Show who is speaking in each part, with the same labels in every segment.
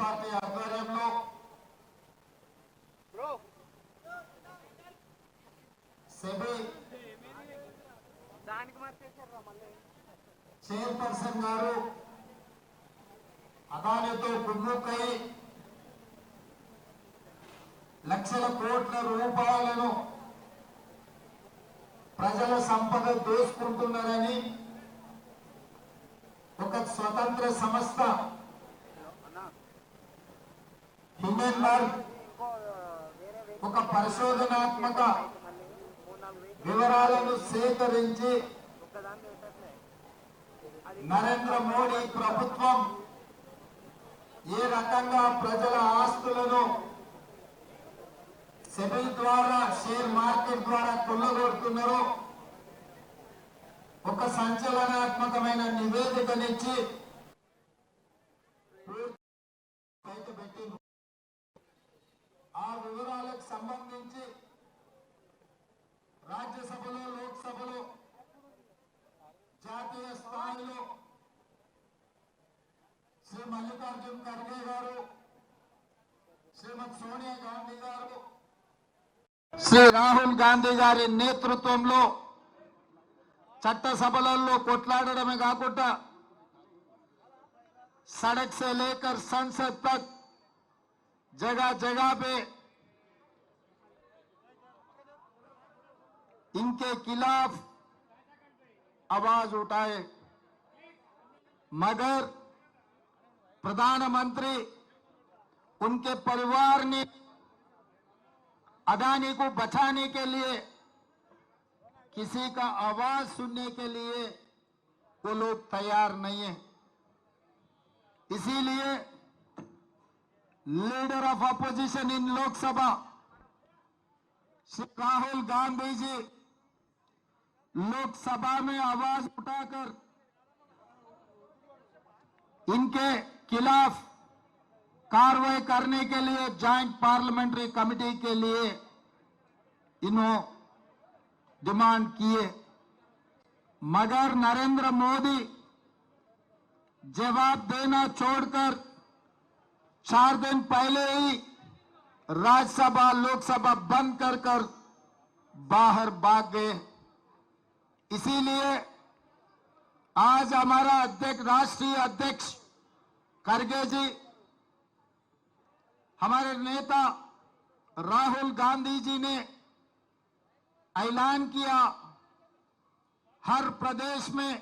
Speaker 1: Party ఆధ్వర్యంలో SEBI chairperson గారు అదానితో కుమ్ముకై లక్షల కోట్ల రూపాయలను ప్రజల సంపద దోసుకుంటున్నారని ఒక స్వతంత్ర సంస్థ హిండెన్బర్గ్ ఒక పరిశోధనాత్మక వివరాలను సేకరించి నరేంద్ర మోడీ ప్రభుత్వం ఏ రకంగా ప్రజల ఆస్తులను సెబీ ద్వారా షేర్ మార్కెట్ ద్వారా కొల్లగొడుతున్నారో ఒక సంచలనాత్మకమైన నివేదికనిచ్చి బయటపెట్టింది. ఆ వివరాలకు సంబంధించి రాజ్యసభలో లోక్సభలో జాతీయ స్థాయిలో శ్రీ మల్లికార్జున్ ఖర్గే గారు, శ్రీమతి సోనియా గాంధీ గారు, శ్రీ రాహుల్ గాంధీ గారి నేతృత్వంలో చట్టసభలలో కొట్లాడడమే కాకుండా सड़क से लेकर संसद तक जगह जगह पे इनके खिलाफ आवाज उठाए, मगर प्रधानमंत्री उनके परिवार ने अदानी को बचाने के लिए किसी का आवाज सुनने के लिए वो लोग तैयार नहीं है। इसीलिए leader of opposition in Lok Sabha Shri Rahul Gandhi ji Lok Sabha में आवाज उठाकर इनके खिलाफ कार्रवाई करने के लिए जॉइंट पार्लियामेंट्री कमेटी के लिए इन्होंने डिमांड किए, मगर नरेंद्र मोदी जवाब देना छोड़कर 4 दिन पहले ही राज्यसभा लोकसभा बंद कर बाहर भाग गए। इसीलिए आज हमारा अध्यक्ष, राष्ट्रीय अध्यक्ष खड़गे जी, हमारे नेता राहुल गांधी जी ने ऐलान किया हर प्रदेश में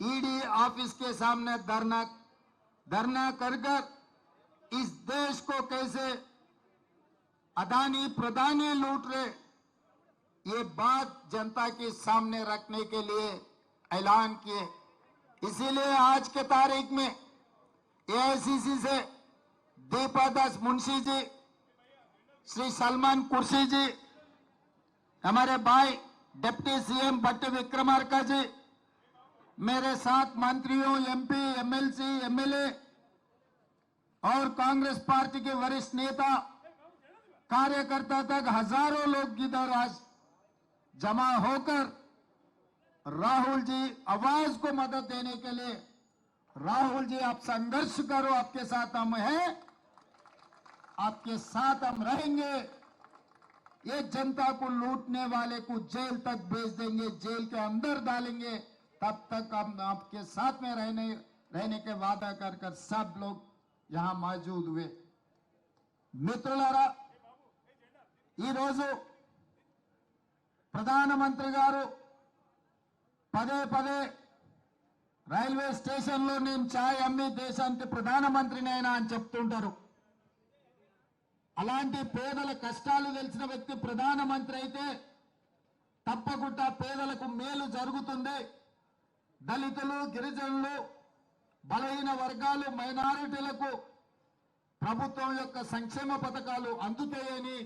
Speaker 1: ईडी ऑफिस के सामने धरना कर इस देश को कैसे अदानी प्रधानी लूट रहे ये बात जनता के सामने रखने के लिए ऐलान किए। इसीलिए आज के तारीख में एआईसीसी से दीपादास मुंशी जी, श्री सलमान कुर्सी जी, हमारे भाई डिप्टी सीएम भट्टी विक्रमार्का जी, मेरे साथ मंत्रियों, एमपी, एमएलसी, एमएलए और कांग्रेस पार्टी के वरिष्ठ नेता, कार्यकर्ता तक हजारों लोग इधर आज जमा होकर राहुल जी आवाज को मदद देने के लिए, राहुल जी आप संघर्ष करो, आपके साथ हम हैं, आपके साथ हम रहेंगे, ये जनता को लूटने वाले को जेल तक भेज देंगे, जेल के अंदर डालेंगे, तब तक हम आपके साथ में रहने के वादा कर सब लोग यहां मौजूद हुए। मित्रुलारा ఈ రోజు ప్రధానమంత్రి గారు పదే రైల్వే స్టేషన్లో నేను ఛాయ్ అమ్మి దేశానికి ప్రధానమంత్రినైనా అని చెప్తుంటారు. అలాంటి పేదల కష్టాలు తెలిసిన వ్యక్తి ప్రధానమంత్రి అయితే తప్పకుండా పేదలకు మేలు జరుగుతుంది. దళితులు, గిరిజనులు, బలహీన వర్గాలు, మైనారిటీలకు ప్రభుత్వం యొక్క సంక్షేమ పథకాలు అందుతాయని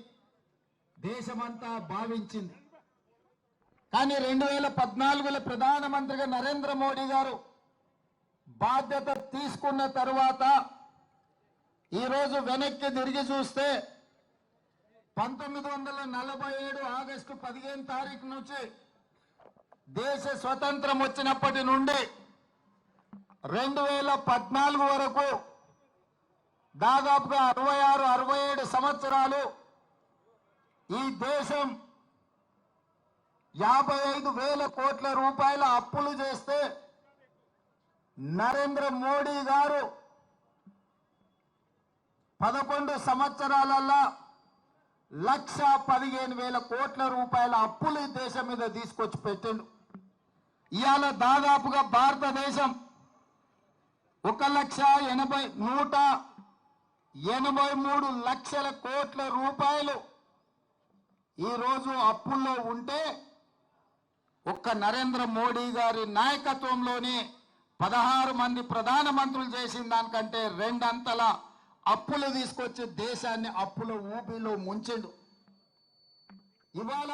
Speaker 1: దేశమంతా భావించింది. కానీ 2014లో ప్రధానమంత్రిగా నరేంద్ర మోడీ గారు బాధ్యత తీసుకున్న తర్వాత ఈ రోజు వెనక్కి తిరిగి చూస్తే 1947 ఆగస్టు 15 తారీఖు నుంచి దేశ స్వతంత్రం వచ్చినప్పటి నుండి 2014 వరకు దాదాపుగా 66-67 సంవత్సరాలు ఈ దేశం 55,000 కోట్ల రూపాయల అప్పులు చేస్తే నరేంద్ర మోడీ గారు 11 సంవత్సరాలలో 1,15,000 కోట్ల రూపాయల అప్పులు ఈ దేశం మీద తీసుకొచ్చి పెట్టిండు. ఇవాళ దాదాపుగా భారతదేశం 1,83 లక్షల కోట్ల రూపాయలు ఈరోజు అప్పుల్లో ఉంటే ఒక్క నరేంద్ర మోడీ గారి నాయకత్వంలోనే 16 మంది ప్రధానమంత్రులు చేసిన దానికంటే 2 అంతల అప్పులు తీసుకొచ్చి దేశాన్ని అప్పుల ఊబిలో ముంచెండు. ఇవాళ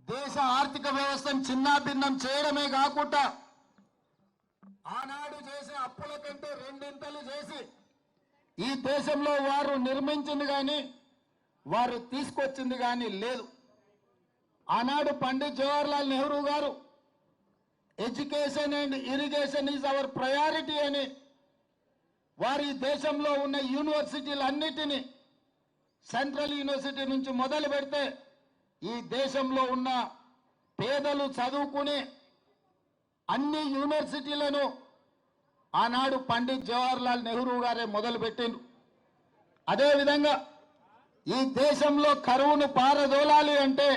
Speaker 1: దేశ ఆర్థిక వ్యవస్థను చిన్నాభిన్నం చేయడమే కాకుండా ఆనాడు చేసే అప్పుల కంటే 2 ఇంతలు చేసి ఈ దేశంలో వారు నిర్మించింది కానీ వారు తీసుకొచ్చింది కానీ లేదు. ఆనాడు పండిత్ జవహర్లాల్ నెహ్రూ గారు education and irrigation is our priority అని వారి దేశంలో ఉన్న యూనివర్సిటీలన్నిటినీ సెంట్రల్ యూనివర్సిటీ నుంచి మొదలు పెడితే ఈ దేశంలో ఉన్న పేదలు చదువుకునే అన్ని యూనివర్సిటీలను ఆనాడు పండిత్ జవహర్లాల్ నెహ్రూ గారే మొదలుపెట్టిండ్రు. అదేవిధంగా ఈ దేశంలో కరువును పారదోలాలి అంటే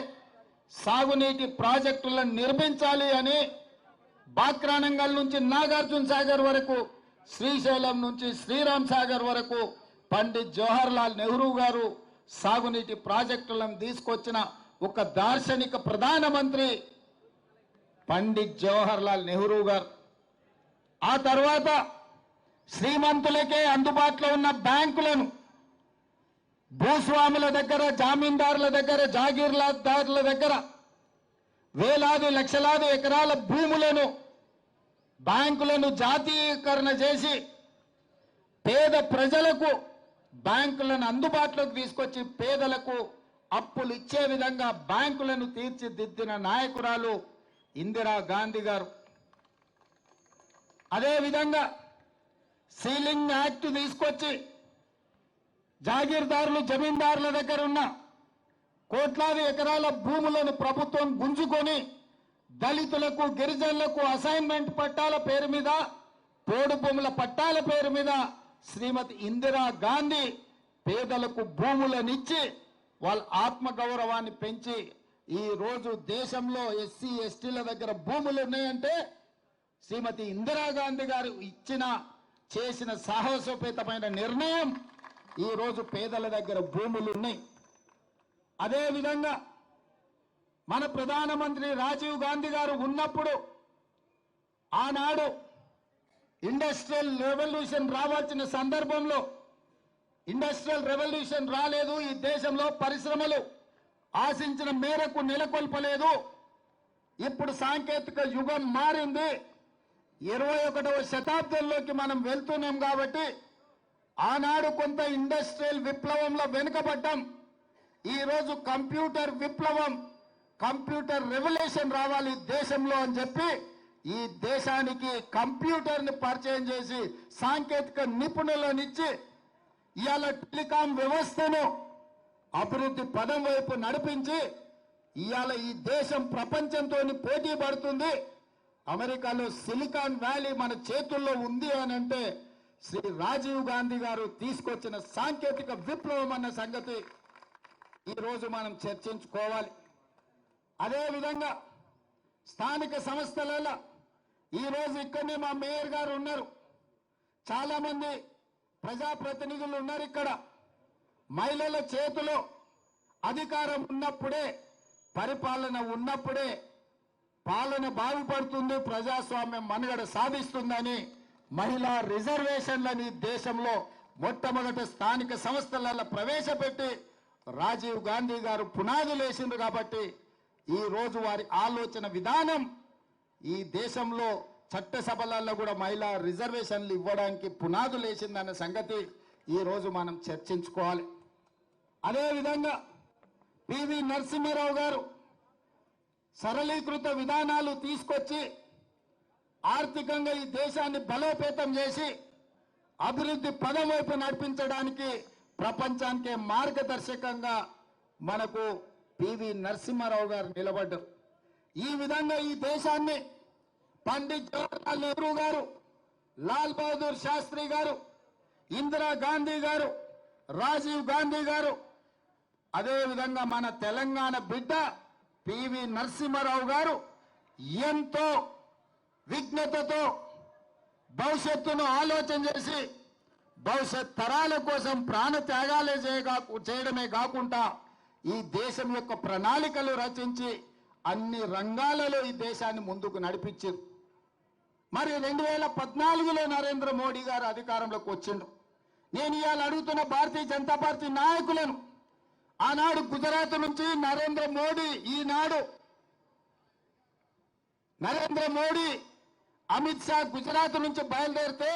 Speaker 1: సాగునీటి ప్రాజెక్టులను నిర్మించాలి అని బాక్రానంగల్ నుంచి నాగార్జున సాగర్ వరకు, శ్రీశైలం నుంచి శ్రీరామ్ సాగర్ వరకు పండిత్ జవహర్లాల్ నెహ్రూ గారు సాగునీటి ప్రాజెక్టులను తీసుకొచ్చిన ఒక దార్శనిక ప్రధానమంత్రి పండిత్ జవహర్లాల్ నెహ్రూ గారు. ఆ తర్వాత శ్రీమంతులకే అందుబాటులో ఉన్న బ్యాంకులను భూస్వాముల దగ్గర, జామీందారుల దగ్గర, జాగీర్దారుల దగ్గర వేలాది లక్షలాది ఎకరాల భూములను బ్యాంకులను జాతీయకరణ చేసి పేద ప్రజలకు బ్యాంకులను అందుబాటులోకి తీసుకొచ్చి పేదలకు అప్పులు ఇచ్చే విధంగా బ్యాంకులను తీర్చిదిద్దిన నాయకురాలు ఇందిరా గాంధీ గారు. అదేవిధంగా సీలింగ్ యాక్ట్ తీసుకొచ్చి జాగీర్దారులు, జమీందారుల దగ్గర ఉన్న కోట్లాది ఎకరాల భూములను ప్రభుత్వం గుంజుకొని దళితులకు, గిరిజనులకు అసైన్మెంట్ పట్టాల పేరు మీద, పోడు భూముల పట్టాల పేరు మీద శ్రీమతి ఇందిరా గాంధీ పేదలకు భూములనిచ్చి వాళ్ళ ఆత్మగౌరవాన్ని పెంచి ఈ రోజు దేశంలో ఎస్సీ ఎస్టీల దగ్గర భూములు ఉన్నాయంటే శ్రీమతి ఇందిరాగాంధీ గారు చేసిన సాహసోపేతమైన నిర్ణయం. ఈ రోజు పేదల దగ్గర భూములు ఉన్నాయి. అదేవిధంగా మన ప్రధానమంత్రి రాజీవ్ గాంధీ గారు ఉన్నప్పుడు ఆనాడు ఇండస్ట్రియల్ రెవల్యూషన్ రావాల్సిన సందర్భంలో ఇండస్ట్రియల్ రెవల్యూషన్ రాలేదు. ఈ దేశంలో పరిశ్రమలు ఆశించిన మేరకు నెలకొల్పలేదు. ఇప్పుడు సాంకేతిక యుగం మారింది. 21వ శతాబ్దంలోకి మనం వెళ్తున్నాం కాబట్టి ఆనాడు కొంత ఇండస్ట్రియల్ విప్లవంలో వెనుకబడ్డాం. ఈరోజు కంప్యూటర్ విప్లవం, కంప్యూటర్ రెవల్యూషన్ రావాలి దేశంలో అని చెప్పి ఈ దేశానికి కంప్యూటర్ని పరిచయం చేసి సాంకేతిక నిపుణులనిచ్చి ఇవాళ టెలికాం వ్యవస్థను అభివృద్ధి పదం వైపు నడిపించి ఇవాళ ఈ దేశం ప్రపంచంతో పోటీ పడుతుంది. అమెరికాలో సిలికాన్ వ్యాలీ మన చేతుల్లో ఉంది అని అంటే శ్రీ రాజీవ్ గాంధీ గారు తీసుకొచ్చిన సాంకేతిక విప్లవం అన్న సంగతి ఈరోజు మనం చర్చించుకోవాలి. అదేవిధంగా స్థానిక సంస్థలలో ఈరోజు ఇక్కడనే మా మేయర్ గారు ఉన్నారు, చాలా మంది ప్రజాప్రతినిధులు ఉన్నారు. ఇక్కడ మహిళల చేతిలో అధికారం ఉన్నప్పుడే, పరిపాలన ఉన్నప్పుడే పాలన బాగుపడుతుంది, ప్రజాస్వామ్యం మనుగడ సాధిస్తుందని మహిళా రిజర్వేషన్లని దేశంలో మొట్టమొదటి స్థానిక సంస్థలలో ప్రవేశపెట్టి రాజీవ్ గాంధీ గారు పునాదులు వేసిండ్రు. కాబట్టి ఈ రోజు వారి ఆలోచన విధానం ఈ దేశంలో చట్టసభలలో కూడా మహిళా రిజర్వేషన్లు ఇవ్వడానికి పునాదులు వేసిందన్న సంగతి ఈ రోజు మనం చర్చించుకోవాలి. అదేవిధంగా పివి నరసింహారావు గారు సరళీకృత విధానాలు తీసుకొచ్చి ఆర్థికంగా ఈ దేశాన్ని బలోపేతం చేసి అభివృద్ధి పదం వైపు నడిపించడానికి ప్రపంచానికే మార్గదర్శకంగా మనకు పివి నరసింహారావు గారు నిలబడ్డారు. ఈ విధంగా ఈ దేశాన్ని పండిత్ జవహర్లాల్ నెహ్రూ గారు, లాల్ బహదూర్ శాస్త్రి గారు, ఇందిరా గాంధీ గారు, రాజీవ్ గాంధీ గారు, అదేవిధంగా మన తెలంగాణ బిడ్డ పివి నరసింహారావు గారు ఎంతో విజ్ఞతతో భవిష్యత్తును ఆలోచన చేసి భవిష్యత్ తరాల కోసం ప్రాణ త్యాగాలే చేయడమే కాకుండా ఈ దేశం యొక్క ప్రణాళికలు రచించి అన్ని రంగాలలో ఈ దేశాన్ని ముందుకు నడిపించారు. మరి 2014లో నరేంద్ర మోడీ గారు అధికారంలోకి వచ్చిండు. నేను ఇవాళ అడుగుతున్న భారతీయ జనతా పార్టీ నాయకులను, ఆనాడు గుజరాత్ నుంచి నరేంద్ర మోడీ అమిత్ షా గుజరాత్ నుంచి బయలుదేరితే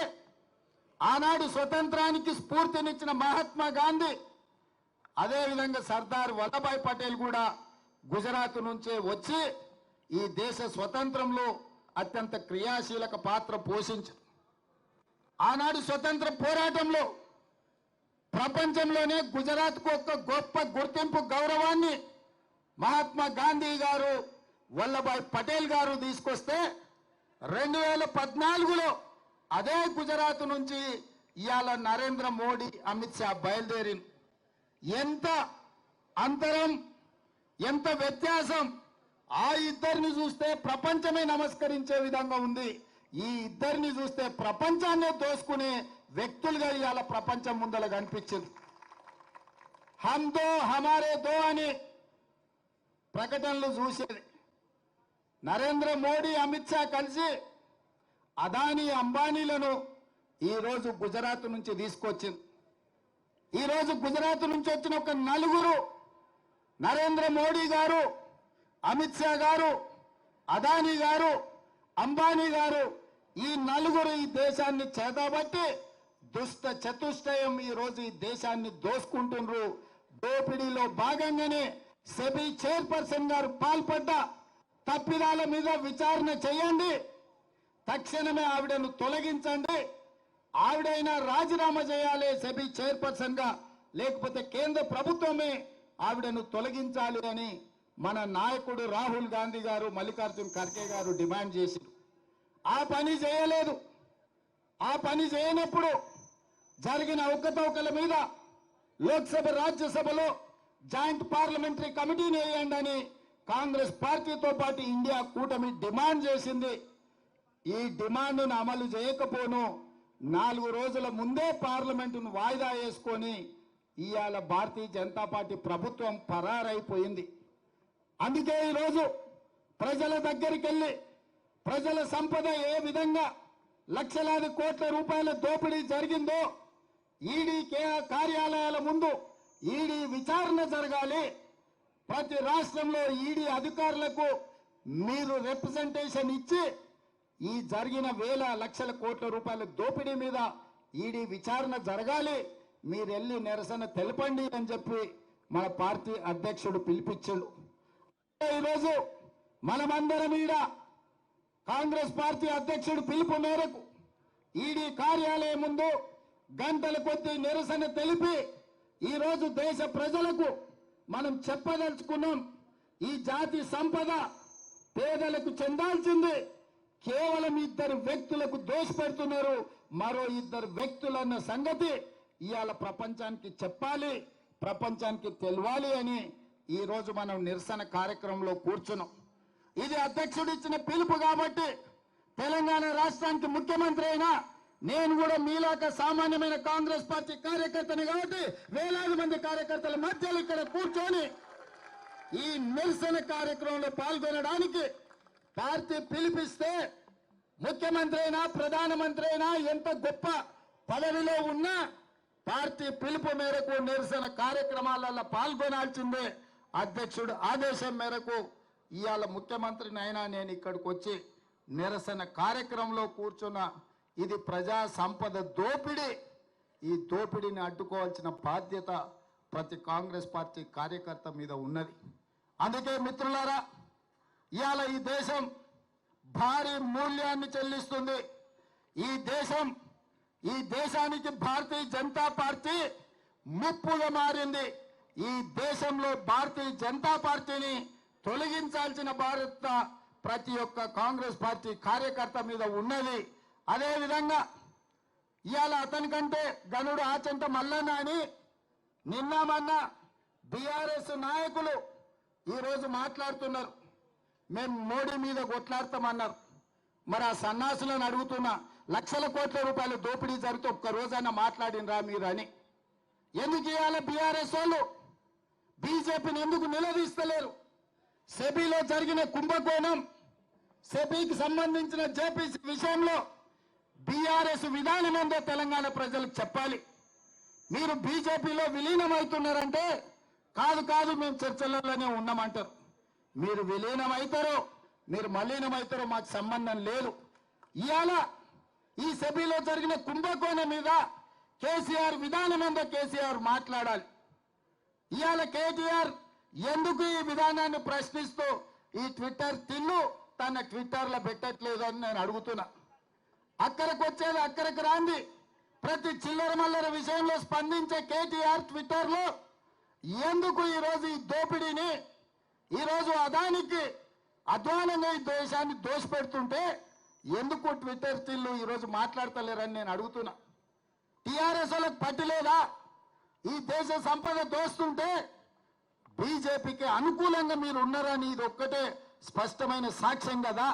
Speaker 1: ఆనాడు స్వతంత్రానికి స్ఫూర్తినిచ్చిన మహాత్మా గాంధీ, అదేవిధంగా సర్దార్ వల్లభాయ్ పటేల్ కూడా గుజరాత్ నుంచే వచ్చి ఈ దేశ స్వతంత్రంలో అత్యంత క్రియాశీలక పాత్ర పోషించారు. ఆనాడు స్వతంత్ర పోరాటంలో ప్రపంచంలోనే గుజరాత్కు ఒక గొప్ప గుర్తింపు గౌరవాన్ని మహాత్మా గాంధీ గారు, వల్లభాయ్ పటేల్ గారు తీసుకొస్తే 2014లో అదే గుజరాత్ నుంచి ఇవాళ నరేంద్ర మోడీ, అమిత్ షా బయలుదేరి ఎంత అంతరం, ఎంత వ్యత్యాసం! ఆ ఇద్దరిని చూస్తే ప్రపంచమే నమస్కరించే విధంగా ఉంది. ఈ ఇద్దరిని చూస్తే ప్రపంచాన్నే దోసుకునే వ్యక్తులుగా ఇవాళ ప్రపంచం ముందర కనిపించింది. హమ్ దో హమారే దో అని ప్రకటనలు చూసేది. నరేంద్ర మోడీ, అమిత్ షా కలిసి అదానీ, అంబానీలను ఈరోజు గుజరాత్ నుంచి తీసుకొచ్చింది. ఈరోజు గుజరాత్ నుంచి వచ్చిన ఒక నలుగురు, నరేంద్ర మోడీ గారు, అమిత్ షా గారు, అదానీ గారు, అంబానీ గారు, ఈ నలుగురు ఈ దేశాన్ని చేతబట్టి దుష్ట చతుష్టయం ఈరోజు ఈ దేశాన్ని దోసుకుంటున్నారు. దోపిడీలో భాగంగానే సెబీ చైర్పర్సన్ గారు పాల్పడ్డ తప్పిదాల మీద విచారణ చేయండి, తక్షణమే ఆవిడను తొలగించండి, ఆవిడైనా రాజీనామా చేయాలి సెబీ చైర్పర్సన్ గా, లేకపోతే కేంద్ర ప్రభుత్వమే ఆవిడను తొలగించాలి అని మన నాయకుడు రాహుల్ గాంధీ గారు, మల్లికార్జున్ ఖర్గే గారు డిమాండ్ చేశారు. ఆ పని చేయలేదు. ఆ పని చేయనప్పుడు జరిగిన అవకతవకల మీద లోక్సభ, రాజ్యసభలో జాయింట్ పార్లమెంటరీ కమిటీని వేయండి అని కాంగ్రెస్ పార్టీతో పాటు ఇండియా కూటమి డిమాండ్ చేసింది. ఈ డిమాండ్ను అమలు చేయకపోను 4 రోజుల ముందే పార్లమెంటును వాయిదా వేసుకొని ఇవాళ భారతీయ జనతా పార్టీ ప్రభుత్వం పరారైపోయింది. అందుకే ఈరోజు ప్రజల దగ్గరికి వెళ్ళి ప్రజల సంపద ఏ విధంగా లక్షలాది కోట్ల రూపాయల దోపిడీ జరిగిందో ఈడీ కార్యాలయాల ముందు ఈడీ విచారణ జరగాలి. ప్రతి రాష్ట్రంలో ఈడీ అధికారులకు మీరు రిప్రజెంటేషన్ ఇచ్చి ఈ జరిగిన వేల లక్షల కోట్ల రూపాయల దోపిడీ మీద ఈడీ విచారణ జరగాలి, మీరు వెళ్ళి నిరసన తెలపండి అని చెప్పి మన పార్టీ అధ్యక్షుడు పిలిపించాడు. ఈరోజు మనమందరం ఈడ కాంగ్రెస్ పార్టీ అధ్యక్షుడు పిలుపు మేరకు ఈడీ కార్యాలయం ముందు గంటల కొద్దీ నిరసన తెలిపి ఈరోజు దేశ ప్రజలకు మనం చెప్పదలుచుకున్నాం, ఈ జాతి సంపద పేదలకు చెందాల్సింది కేవలం 2 వ్యక్తులకు దోషపెడుతున్నారు. మరో 2 వ్యక్తులన్న సంగతి ఇవాళ ప్రపంచానికి చెప్పాలి, ప్రపంచానికి తెలవాలి అని ఈరోజు మనం నిరసన కార్యక్రమంలో కూర్చున్నాం. ఇది అధ్యక్షుడు ఇచ్చిన పిలుపు కాబట్టి తెలంగాణ రాష్ట్రానికి ముఖ్యమంత్రి అయినా నేను కూడా మీలాక సామాన్యమైన కాంగ్రెస్ పార్టీ కార్యకర్తని కాబట్టి వేలాది మంది కార్యకర్తల మధ్యలో ఇక్కడ కూర్చొని ఈ నిరసన కార్యక్రమంలో పాల్గొనడానికి పార్టీ పిలిపిస్తే ముఖ్యమంత్రి అయినా ప్రధానమంత్రి అయినా ఎంత గొప్ప పదవిలో ఉన్నా పార్టీ పిలుపు మేరకు నిరసన కార్యక్రమాలలో పాల్గొనాల్సిందే. అధ్యక్షుడు ఆదేశం మేరకు ఇవాళ ముఖ్యమంత్రిని అయినా నేను ఇక్కడికి వచ్చి నిరసన కార్యక్రమంలో కూర్చున్న ఇది ప్రజా సంపద దోపిడీ. ఈ దోపిడీని అడ్డుకోవాల్సిన బాధ్యత ప్రతి కాంగ్రెస్ పార్టీ కార్యకర్త మీద ఉన్నది. అందుకే మిత్రులారా, ఇవాళ ఈ దేశం భారీ మూల్యాన్ని చెల్లిస్తుంది. ఈ దేశం ఈ దేశానికి భారతీయ జనతా పార్టీ ముప్పుగా మారింది. ఈ దేశంలో భారతీయ జనతా పార్టీని తొలగించాల్సిన బాధ్యత ప్రతి ఒక్క కాంగ్రెస్ పార్టీ కార్యకర్త మీద ఉన్నది. అదేవిధంగా ఇవాళ అతనికంటే గనుడు ఆచంట మల్లన్న అని నిన్న మొన్న బీఆర్ఎస్ నాయకులు ఈరోజు మాట్లాడుతున్నారు. మేము మోడీ మీద కొట్లాడతామన్నారు. మరి ఆ సన్నాసులను అడుగుతున్నా, లక్షల కోట్ల రూపాయలు దోపిడీ జరిగితే ఒక్క రోజైనా మాట్లాడినరా మీరు అని. ఎందుకు ఇవాళ బీఆర్ఎస్ వాళ్ళు బీజేపీని ఎందుకు నిలదీస్తలేరు? సెబీలో జరిగిన కుంభకోణం, సెబీకి సంబంధించిన జేపీసీ విషయంలో బీఆర్ఎస్ విధానం ఏందో తెలంగాణ ప్రజలకు చెప్పాలి. మీరు బీజేపీలో విలీనమవుతున్నారంటే కాదు మేము చర్చలలోనే ఉన్నామంటారు. మీరు విలీనమవుతారో మీరు మలీనమవుతారో మాకు సంబంధం లేదు. ఇవాళ ఈ సెబీలో జరిగిన కుంభకోణం మీద కేసీఆర్ విధానం ఏందో కేసీఆర్ మాట్లాడాలి. ఇవాళ కేటీఆర్ ఎందుకు ఈ విధానాన్ని ప్రశ్నిస్తూ ఈ ట్విట్టర్ తిన్ను తన ట్విట్టర్లో పెట్టట్లేదు అని నేను అడుగుతున్నా. అక్కడికి వచ్చేది అక్కడికి రాంది ప్రతి చిల్లర మల్లర విషయంలో స్పందించే కేటీఆర్ ట్విట్టర్లో ఎందుకు ఈరోజు ఈ దోపిడీని, ఈరోజు అదానికి అధ్వానంగా ఈ దేశాన్ని దోషపెడుతుంటే ఎందుకు ట్విట్టర్ తిల్లు ఈరోజు మాట్లాడతలేరని నేను అడుగుతున్నా. టీఆర్ఎస్ వాళ్ళకి పట్టిలేదా? ఈ దేశ సంపద దోస్తుంటే బీజేపీకి అనుకూలంగా మీరు ఉన్నారని ఇది ఒక్కటే స్పష్టమైన సాక్ష్యం కదా.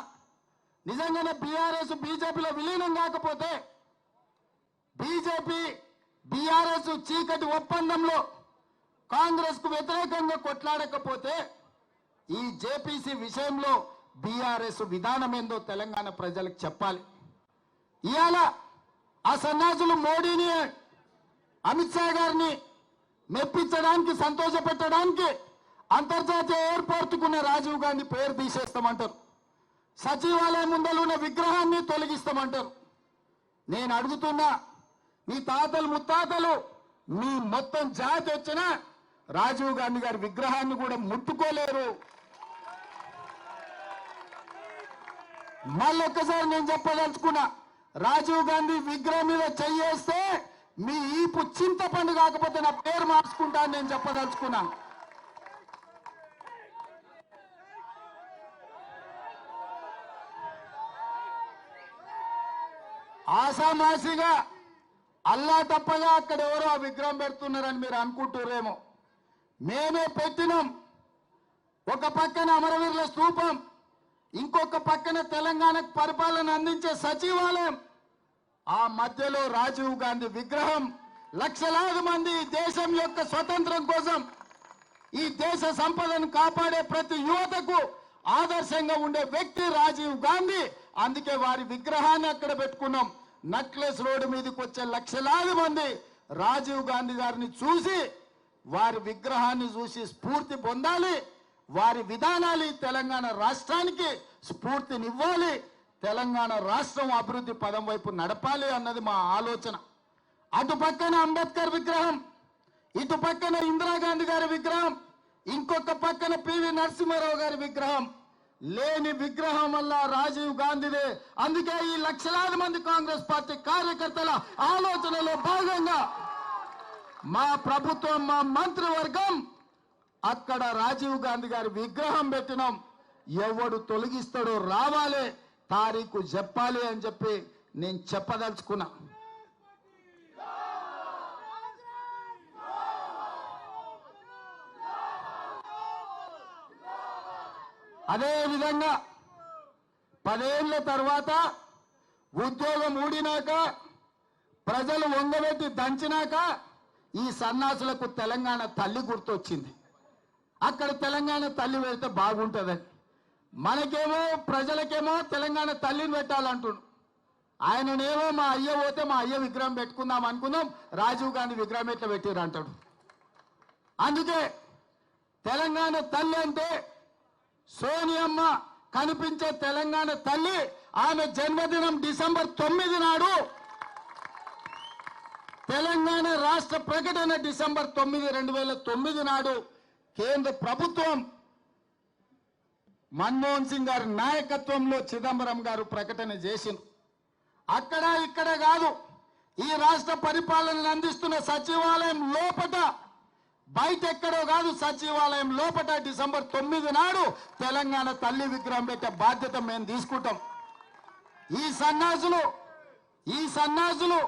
Speaker 1: నిజంగానే బీఆర్ఎస్ బీజేపీలో విలీనం కాకపోతే, బీజేపీ బీఆర్ఎస్ చీకటి ఒప్పందంలో కాంగ్రెస్ కు వ్యతిరేకంగా కొట్లాడకపోతే ఈ జేపీసీ విషయంలో బీఆర్ఎస్ విధానం ఏందో తెలంగాణ ప్రజలకు చెప్పాలి. ఇవాళ ఆ సన్యాసులు మోడీని అమిత్ షా గారిని మెప్పించడానికి సంతోషపెట్టడానికి అంతర్జాతీయ ఎయిర్పోర్టుకున్న రాజీవ్ గాంధీ పేరు తీసేస్తామంటారు. సచివాలయం ముందర ఉన్న విగ్రహాన్ని తొలగిస్తామంటారు. నేను అడుగుతున్నా, మీ తాతలు ముత్తాతలు మీ మొత్తం జాతి వచ్చిన రాజీవ్ గాంధీ గారి విగ్రహాన్ని కూడా ముట్టుకోలేరు. మళ్ళొక్కసారి నేను చెప్పదలుచుకున్నా, రాజీవ్ గాంధీ విగ్రహం మీద చెయ్యేస్తే మీ ఈపు చింతపండు కాకపోతే నా పేరు మార్చుకుంటా అని నేను చెప్పదలుచుకున్నాను. ఆసామాసిగా అల్లా తప్పగా అక్కడ ఎవరో ఆ విగ్రహం పెడుతున్నారని మీరు అనుకుంటున్నారేమో. మేమే పెట్టినాం. ఒక పక్కన అమరవీరుల స్తూపం, ఇంకొక పక్కన తెలంగాణకు పరిపాలన అందించే సచివాలయం, ఆ మధ్యలో రాజీవ్ గాంధీ విగ్రహం. లక్షలాది మంది దేశం యొక్క స్వతంత్రం కోసం, ఈ దేశ సంపదను కాపాడే ప్రతి యువతకు ఆదర్శంగా ఉండే వ్యక్తి రాజీవ్ గాంధీ. అందుకే వారి విగ్రహాన్ని అక్కడ పెట్టుకున్నాం. నక్లెస్ రోడ్డు మీదకి వచ్చే లక్షలాది మంది రాజీవ్ గాంధీ గారిని చూసి, వారి విగ్రహాన్ని చూసి స్ఫూర్తి పొందాలి. వారి విధానాలు తెలంగాణ రాష్ట్రానికి స్ఫూర్తినివ్వాలి. తెలంగాణ రాష్ట్రం అభివృద్ధి పదం వైపు నడపాలి అన్నది మా ఆలోచన. అటు పక్కన అంబేద్కర్ విగ్రహం, ఇటు పక్కన ఇందిరాగాంధీ గారి విగ్రహం, ఇంకొక పక్కన పివి నరసింహారావు గారి విగ్రహం. లేని విగ్రహం వల్ల రాజీవ్ గాంధీదే. అందుకే ఈ లక్షలాది మంది కాంగ్రెస్ పార్టీ కార్యకర్తల ఆలోచనలో భాగంగా మా ప్రభుత్వం, మా మంత్రివర్గం అక్కడ రాజీవ్ గాంధీ గారి విగ్రహం పెట్టినాం. ఎవడు తొలగిస్తాడో రావాలి, తారీఖు చెప్పాలి అని చెప్పి నేను చెప్పదలుచుకున్నా. అదే విధంగా 10 ఏళ్ల తర్వాత ఉద్యోగం ఊడినాక, ప్రజలు వంగబెట్టి దంచినాక ఈ సన్నాసులకు తెలంగాణ తల్లి గుర్తొచ్చింది. అక్కడ తెలంగాణ తల్లి పెడితే బాగుంటుందని. మనకేమో ప్రజలకేమో తెలంగాణ తల్లిని పెట్టాలంటున్నాడు. ఆయననేమో మా అయ్య పోతే మా అయ్య విగ్రహం పెట్టుకుందాం అనుకుందాం, రాజీవ్ గాంధీ విగ్రహం ఎట్లా పెట్టారు అంటాడు. అందుకే తెలంగాణ తల్లి అంటే సోనియమ్మ కనిపించే తెలంగాణ తల్లి. ఆమె జన్మదినం డిసెంబర్ 9 నాడు. తెలంగాణ రాష్ట్ర ప్రకటన డిసెంబర్ 9, 2009 నాడు కేంద్ర ప్రభుత్వం మన్మోహన్ సింగ్ గారి నాయకత్వంలో చిదంబరం గారు ప్రకటన చేసింది. అక్కడ ఇక్కడ కాదు, ఈ రాష్ట్ర పరిపాలనను అందిస్తున్న సచివాలయం లోపట, బయట ఎక్కడో కాదు, సచివాలయం లోపట డిసెంబర్ 9 నాడు తెలంగాణ తల్లి విగ్రహం పెట్టే బాధ్యత మేము తీసుకుంటాం. ఈ సన్నాసులు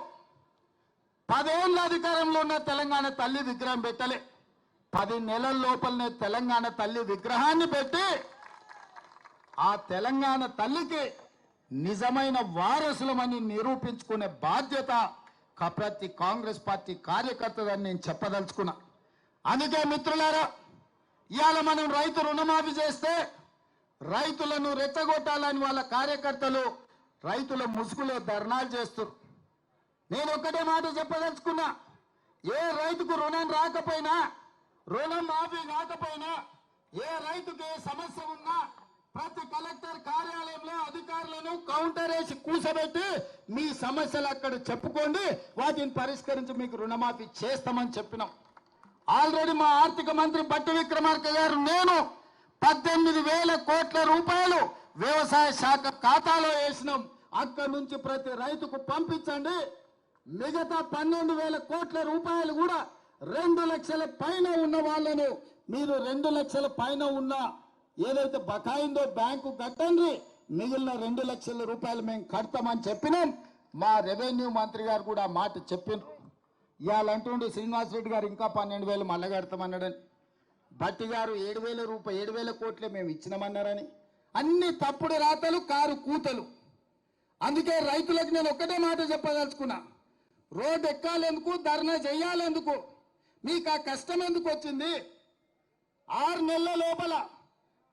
Speaker 1: 10 ఏళ్ళ అధికారంలో ఉన్న తెలంగాణ తల్లి విగ్రహం పెట్టలే. 10 నెలల లోపలనే తెలంగాణ తల్లి విగ్రహాన్ని పెట్టి ఆ తెలంగాణ తల్లికి నిజమైన వారసులమని నిరూపించుకునే బాధ్యత ప్రతి కాంగ్రెస్ పార్టీ కార్యకర్తదని నేను చెప్పదలుచుకున్నా. అందుకే మిత్రులారా, ఇవాళ మనం రైతు రుణమాఫీ చేస్తే రైతులను రెచ్చగొట్టాలని వాళ్ళ కార్యకర్తలు రైతుల ముసుగులో ధర్నాలు చేస్తారు. నేను ఒక్కటే మాట చెప్పదలుచుకున్నా, ఏ రైతుకు రుణం రాకపోయినా, రుణం మాఫీ కాకపోయినా, ఏ రైతుకు ఏ సమస్య ఉన్నా ప్రతి కలెక్టర్ కార్యాలయంలో అధికారులను కౌంటర్ వేసి కూర్చోబెట్టి మీ సమస్యలు అక్కడ చెప్పుకోండి, వాటిని పరిష్కరించి మీకు రుణమాఫీ చేస్తామని చెప్పినాం. ఆల్రెడీ మా ఆర్థిక మంత్రి బట్టి విక్రమార్క గారు నేను 18,000 కోట్ల రూపాయలు వ్యవసాయ శాఖ ఖాతాలో వేసినాం. అక్కడి నుంచి ప్రతి రైతుకు పంపించండి. మిగతా 12,000 కోట్ల రూపాయలు కూడా 2 లక్షల పైన ఉన్న వాళ్ళను మీరు 2 లక్షల పైన ఉన్న ఏదైతే బకాయిందో బ్యాంకు కట్టండి, మిగిలిన 2 లక్షల రూపాయలు మేము కడతామని చెప్పినాం. మా రెవెన్యూ మంత్రి గారు కూడా ఆ మాట చెప్పినారు. ఇవాళ అంటుండే శ్రీనివాసరెడ్డి గారు ఇంకా 12,000 మళ్ళా కడతామన్నాడని, బట్టి గారు 7,000 కోట్లే మేము ఇచ్చినామన్నారని. అన్ని తప్పుడు రాతలు, కారు కూతలు. అందుకే రైతులకు నేను ఒక్కటే మాట చెప్పదలుచుకున్నా, రోడ్డు ఎక్కాలెందుకు, ధర్నా చేయాలెందుకు, మీకు ఆ కష్టం ఎందుకు వచ్చింది? 6 నెలల లోపల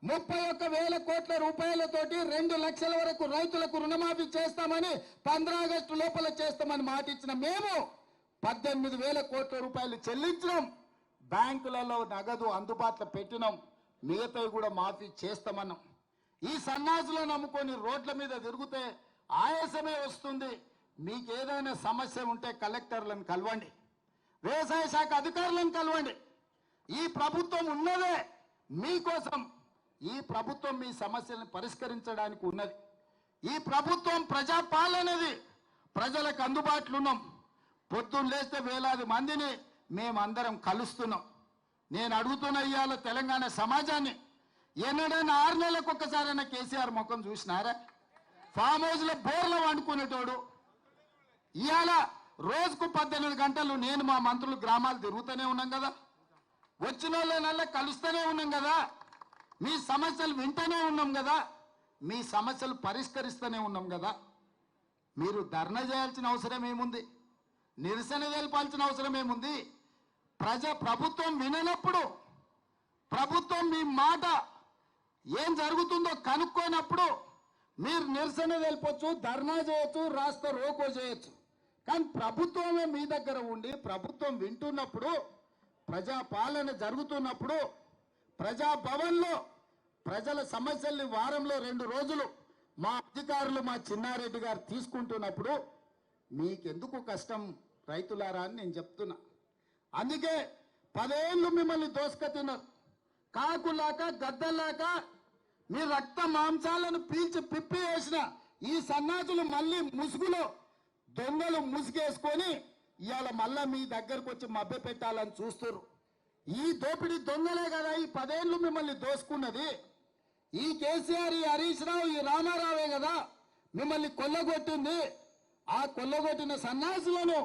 Speaker 1: 31,000 కోట్ల రూపాయలతోటి 2 లక్షల వరకు రైతులకు రుణమాఫీ చేస్తామని 15 ఆగస్టు లోపల చేస్తామని మాట ఇచ్చిన మేము 18,000 కోట్ల రూపాయలు చెల్లించినాం. బ్యాంకులలో నగదు అందుబాటులో పెట్టినాం. మిగతావి కూడా మాఫీ చేస్తామన్నాం. ఈ సన్నాసులను నమ్ముకొని రోడ్ల మీద తిరిగితే ఆయాసమే వస్తుంది. మీకు ఏదైనా సమస్య ఉంటే కలెక్టర్లను కలవండి, వ్యవసాయ శాఖ అధికారులను కలవండి. ఈ ప్రభుత్వం ఉన్నదే మీకోసం. ఈ ప్రభుత్వం మీ సమస్యలను పరిష్కరించడానికి ఉన్నది. ఈ ప్రభుత్వం ప్రజాపాలనది, ప్రజలకు అందుబాటులో ఉన్నాం. పొద్దున్న లేస్తే వేలాది మందిని మేమందరం కలుస్తున్నాం. నేను అడుగుతున్న ఇవాళ తెలంగాణ సమాజాన్ని, ఎన్నడైనా 6 నెలలకు ఒక్కసారైనా కేసీఆర్ ముఖం చూసినారా? ఫామ్ హౌస్లో బోర్లో వండుకునేటోడు ఇవాళ రోజుకు 18 గంటలు నేను మా మంత్రులు గ్రామాలు తిరుగుతూనే ఉన్నాం కదా, వచ్చిన వాళ్ళనల్లా కలుస్తూనే ఉన్నాం కదా, మీ సమస్యలు వింటూనే ఉన్నాం కదా, మీ సమస్యలు పరిష్కరిస్తూనే ఉన్నాం కదా. మీరు ధర్నా చేయాల్సిన అవసరం ఏముంది? నిరసన తెలపాల్సిన అవసరం ఏముంది? ప్రభుత్వం విననప్పుడు, ప్రభుత్వం మీ మాట ఏం జరుగుతుందో కనుక్కోనప్పుడు మీరు నిరసన తెలపొచ్చు, ధర్నా చేయొచ్చు, రాస్తా రోకో చేయొచ్చు. కానీ ప్రభుత్వమే మీ దగ్గర ఉండి ప్రభుత్వం వింటున్నప్పుడు, ప్రజాపాలన జరుగుతున్నప్పుడు, ప్రజాభవన్లో ప్రజల సమస్యల్ని వారంలో 2 రోజులు మా అధికారులు, మా చిన్నారెడ్డి గారు తీసుకుంటున్నప్పుడు మీకెందుకు కష్టం రైతులారా అని నేను చెప్తున్నా. అందుకే 10 ఏళ్ళు మిమ్మల్ని దోసుక తిన్నారు. కాకులాక గద్దలాక మీ రక్త మాంసాలను పీల్చి పిప్పి వేసిన ఈ సన్నాసులు మళ్ళీ ముసుగులో దొంగలు ముసుగేసుకొని ఇవాళ మళ్ళా మీ దగ్గరకు వచ్చి మభ్య పెట్టాలని చూస్తారు. ఈ దోపిడీ దొంగలే కదా ఈ 10 ఏళ్ళు మిమ్మల్ని దోసుకున్నది. ఈ కేసీఆర్, ఈ హరీష్ రావు, ఈ రామారావే కదా మిమ్మల్ని కొల్లగొట్టింది. ఆ కొల్లగొట్టిన సన్నాసులను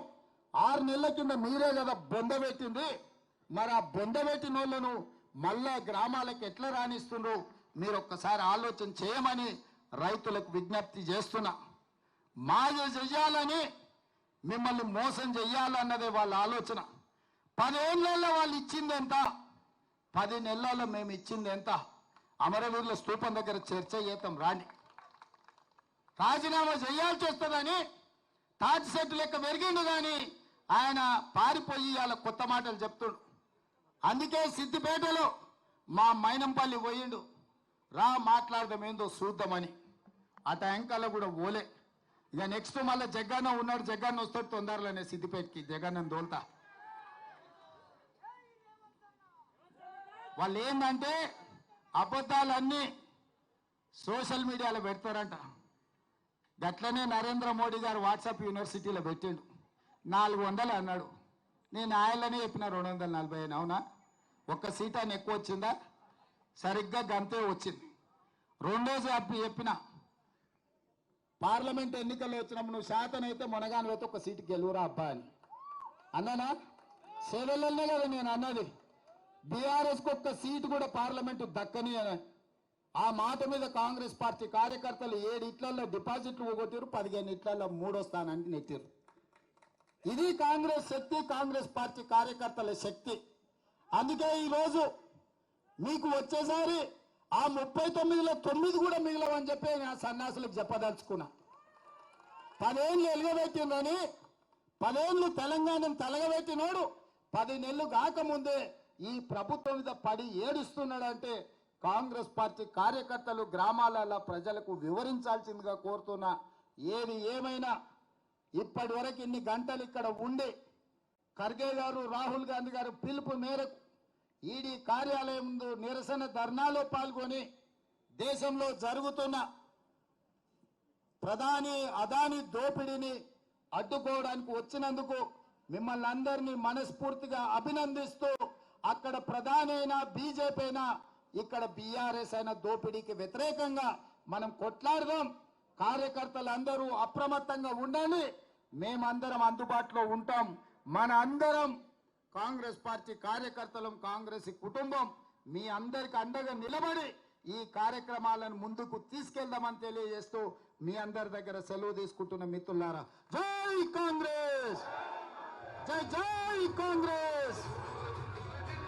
Speaker 1: 6 నెలల కింద మీరే కదా బొందబెట్టింది. మరి ఆ బొందబెట్టిన వాళ్ళను మళ్ళా గ్రామాలకు ఎట్లా రాణిస్తుండ్రు మీరు ఒక్కసారి ఆలోచన చేయమని రైతులకు విజ్ఞప్తి చేస్తున్నా. మాయ చెయ్యాలని, మిమ్మల్ని మోసం చెయ్యాలన్నదే వాళ్ళ ఆలోచన. 10 ఏళ్ళలో వాళ్ళు ఇచ్చింది ఎంత, 10 నెలల్లో మేము ఇచ్చింది ఎంత? అమరవీరుల స్తూపం దగ్గర చర్చ చేద్దాం రాండి. రాజీనామా చేయాల్సి వస్తుందని తాటి సెట్టు లెక్క పెరిగిండు కానీ ఆయన పారిపోయి ఇవాళ కొత్త మాటలు చెప్తుండు. అందుకే సిద్దిపేటలో మా మైనంపల్లి పోయిండు, రా మాట్లాడదాం ఏందో చూద్దామని. ఆ ట్యాంకల్లో కూడా ఓలే. ఇక నెక్స్ట్ మళ్ళీ జగన్న ఉన్నాడు, జగన్న వస్తాడు తొందరలోనే సిద్దిపేటకి, జగన్న దోల్తా. వాళ్ళు ఏంటంటే అబద్ధాలన్నీ సోషల్ మీడియాలో పెడతారంట. గట్లనే నరేంద్ర మోడీ గారు వాట్సాప్ యూనివర్సిటీలో పెట్టిండు. 400 అన్నాడు. నేను ఆయననే చెప్పిన 240 అని. అవునా? ఒక్క సీట్ అని ఎక్కువ వచ్చిందా? సరిగ్గా గంతే వచ్చింది. రెండోది చెప్పిన పార్లమెంట్ ఎన్నికల్లో వచ్చినప్పుడు నువ్వు శాతనైతే మునగానైతే ఒక సీటు గెలువురా అబ్బా అని అన్నానా? సేవలనే కదా నేను అన్నది. బీఆర్ఎస్కి ఒక్క సీటు కూడా పార్లమెంటు దక్కని అని. ఆ మాట మీద కాంగ్రెస్ పార్టీ కార్యకర్తలు 7 ఇట్లలో డిపాజిట్లు పోగొట్టారు, 15 ఇట్లలో 3వ స్థానానికి నెట్టారు. ఇది కాంగ్రెస్ శక్తి, కాంగ్రెస్ పార్టీ కార్యకర్తల శక్తి. అందుకే ఈరోజు మీకు వచ్చేసారి ఆ 39లో 9 కూడా మిగిలవని చెప్పి నా సన్యాసులకు చెప్పదలుచుకున్నా. 10 ఏళ్ళు ఎలుగబెట్టిందని, 10 ఏళ్ళు తెలంగాణను తలగబెట్టినోడు 10 నెలలు కాకముందే ఈ ప్రభుత్వం మీద పడి ఏడుస్తున్నాడంటే కాంగ్రెస్ పార్టీ కార్యకర్తలు గ్రామాలలో ప్రజలకు వివరించాల్సిందిగా కోరుతున్నా. ఏది ఏమైనా ఇప్పటి వరకు ఇన్ని గంటలు ఇక్కడ ఉండి ఖర్గే గారు, రాహుల్ గాంధీ గారు పిలుపు మేరకు ఈడీ కార్యాలయం ముందు నిరసన ధర్నాలో పాల్గొని దేశంలో జరుగుతున్న ప్రధాని అదాని దోపిడీని అడ్డుకోవడానికి వచ్చినందుకు మిమ్మల్ని అందరినీ మనస్ఫూర్తిగా అభినందిస్తూ, అక్కడ ప్రధాని అయినా బీజేపీ అయినా ఇక్కడ బీఆర్ఎస్ అయినా దోపిడీకి వ్యతిరేకంగా మనం కొట్లాడదాం. కార్యకర్తలందరూ అప్రమత్తంగా ఉండండి. మేమందరం అందుబాటులో ఉంటాం. మన అందరం కాంగ్రెస్ పార్టీ కార్యకర్తలం, కాంగ్రెస్ కుటుంబం మీ అందరికి అండగా నిలబడి ఈ కార్యక్రమాలను ముందుకు తీసుకెళ్దామని తెలియజేస్తూ మీ అందరి దగ్గర సెలవు తీసుకుంటున్న మిత్రులారా, జై కాంగ్రెస్, జై జై కాంగ్రెస్.